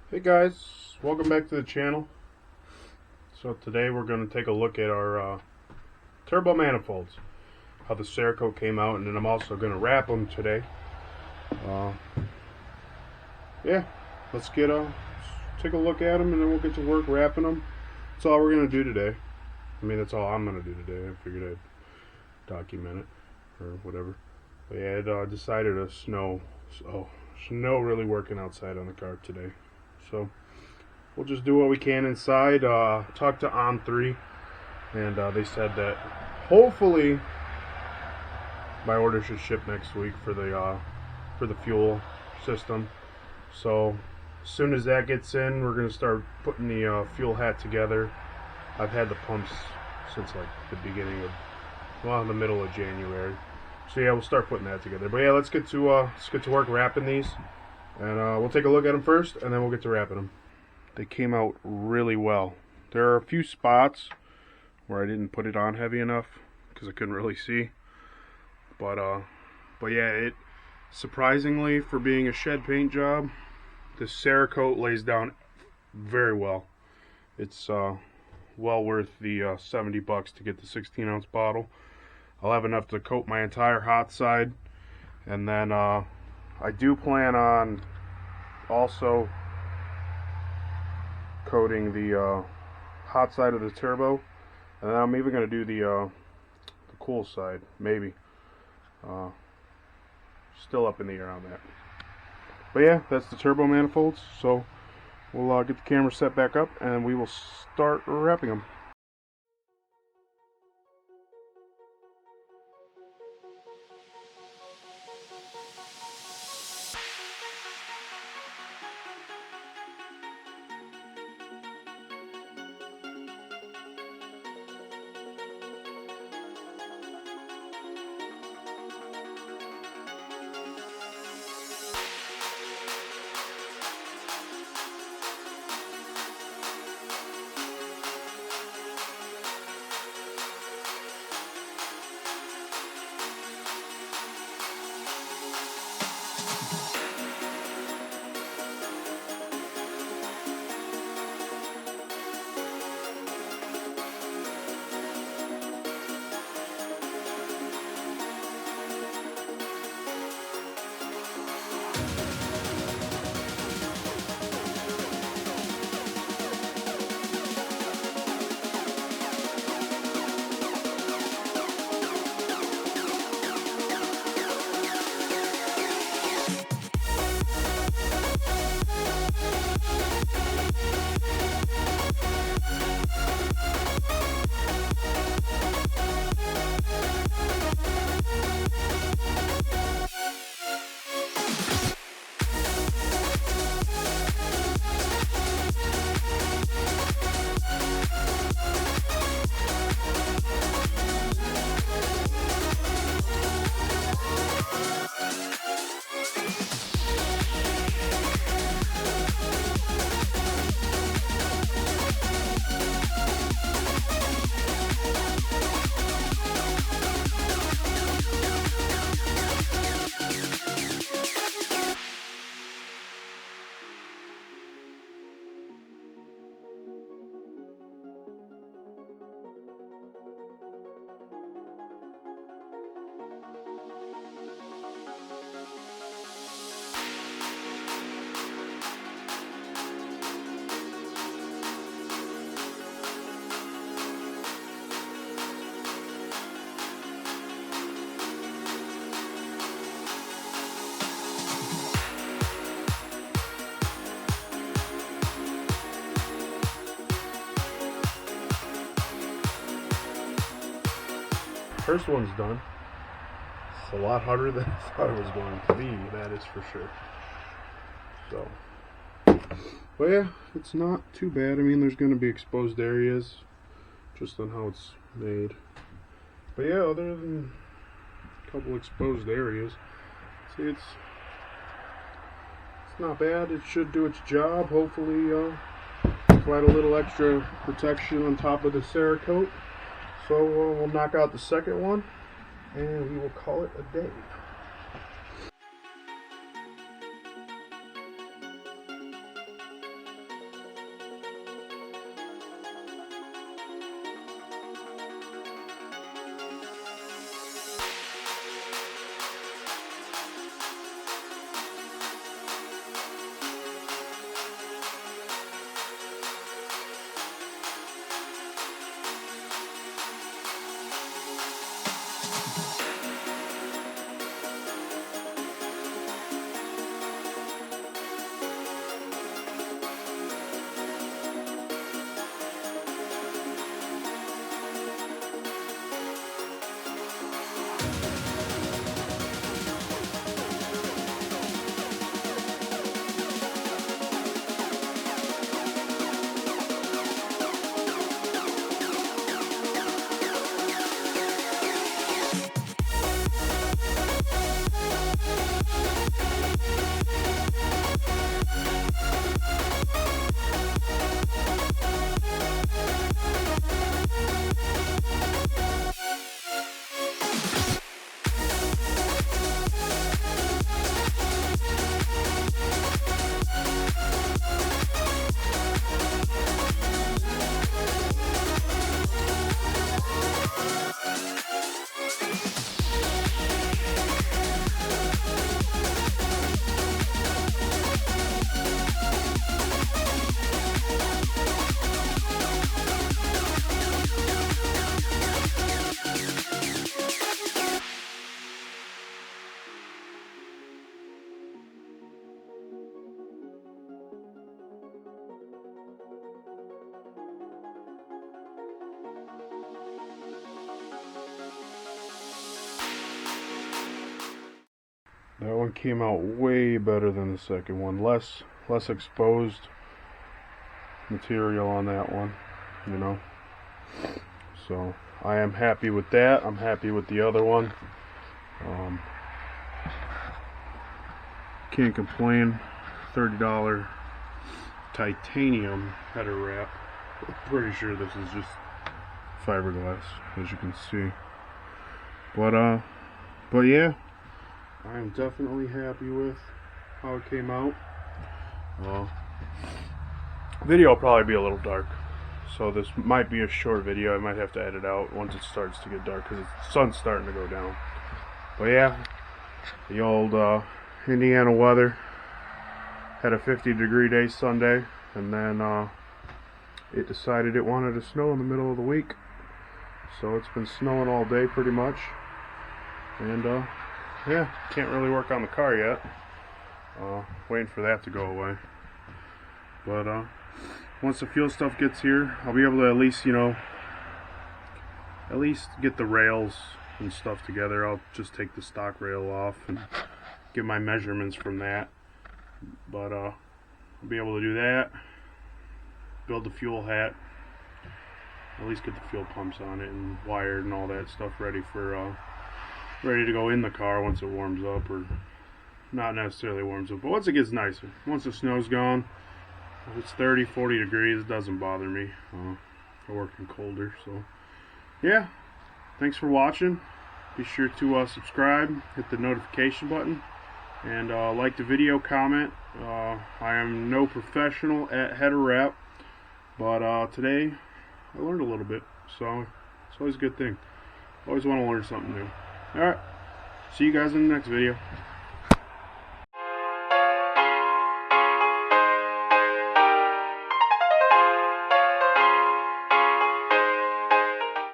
Hey guys, welcome back to the channel. So today we're going to take a look at our turbo manifolds, how the Cerakote came out, and then I'm also going to wrap them today. Yeah, let's take a look at them, and then we'll get to work wrapping them. That's all we're going to do today. I mean, that's all I'm going to do today. I figured I'd document it or whatever. But yeah, it decided to snow, so snow really working outside on the car today. So we'll just do what we can inside. Talked to On3, and they said that hopefully my order should ship next week for the fuel system. So as soon as that gets in, we're gonna start putting the fuel hat together. I've had the pumps since like the beginning of, well, the middle of January. So yeah, we'll start putting that together. But yeah, let's get to work wrapping these, and we'll take a look at them first, and then we'll get to wrapping them. They came out really well. There are a few spots where I didn't put it on heavy enough because I couldn't really see. But yeah, it surprisingly, for being a shed paint job, the Cerakote lays down very well. It's well worth the 70 bucks to get the 16-ounce bottle. I'll have enough to coat my entire hot side, and then I do plan on also coating the hot side of the turbo, and then I'm even going to do the cool side, maybe. Still up in the air on that. But yeah, that's the turbo manifolds. So we'll get the camera set back up, and we will start wrapping them. First one's done. It's a lot harder than I thought it was going to be, that is for sure. So, but yeah, it's not too bad. I mean, there's going to be exposed areas just on how it's made. But yeah, other than a couple exposed areas, see, it's not bad. It should do its job. Hopefully, provide a little extra protection on top of the Cerakote. So we'll knock out the second one, and we will call it a day. That one came out way better than the second one. Less exposed material on that one, you know. So I am happy with that. I'm happy with the other one. Can't complain. $30 titanium header wrap. I'm pretty sure this is just fiberglass, as you can see. But yeah, I am definitely happy with how it came out. Video will probably be a little dark, so this might be a short video. I might have to edit out once it starts to get dark because the sun's starting to go down. But yeah, the old Indiana weather. Had a 50-degree day Sunday, and then it decided it wanted to snow in the middle of the week. So it's been snowing all day pretty much. And yeah, can't really work on the car yet. Waiting for that to go away. But once the fuel stuff gets here, I'll be able to at least, you know, get the rails and stuff together. I'll just take the stock rail off and get my measurements from that. But I'll be able to do that, build the fuel hat, at least get the fuel pumps on it and wired and all that stuff ready for ready to go in the car once it warms up, or not necessarily warms up, but once it gets nicer. Once the snow's gone, if it's 30-40 degrees, it doesn't bother me. I work in colder. So yeah, thanks for watching. Be sure to subscribe, hit the notification button, and like the video, comment. I am no professional at header wrap, but today I learned a little bit, so it's always a good thing. Always want to learn something new. Alright, see you guys in the next video.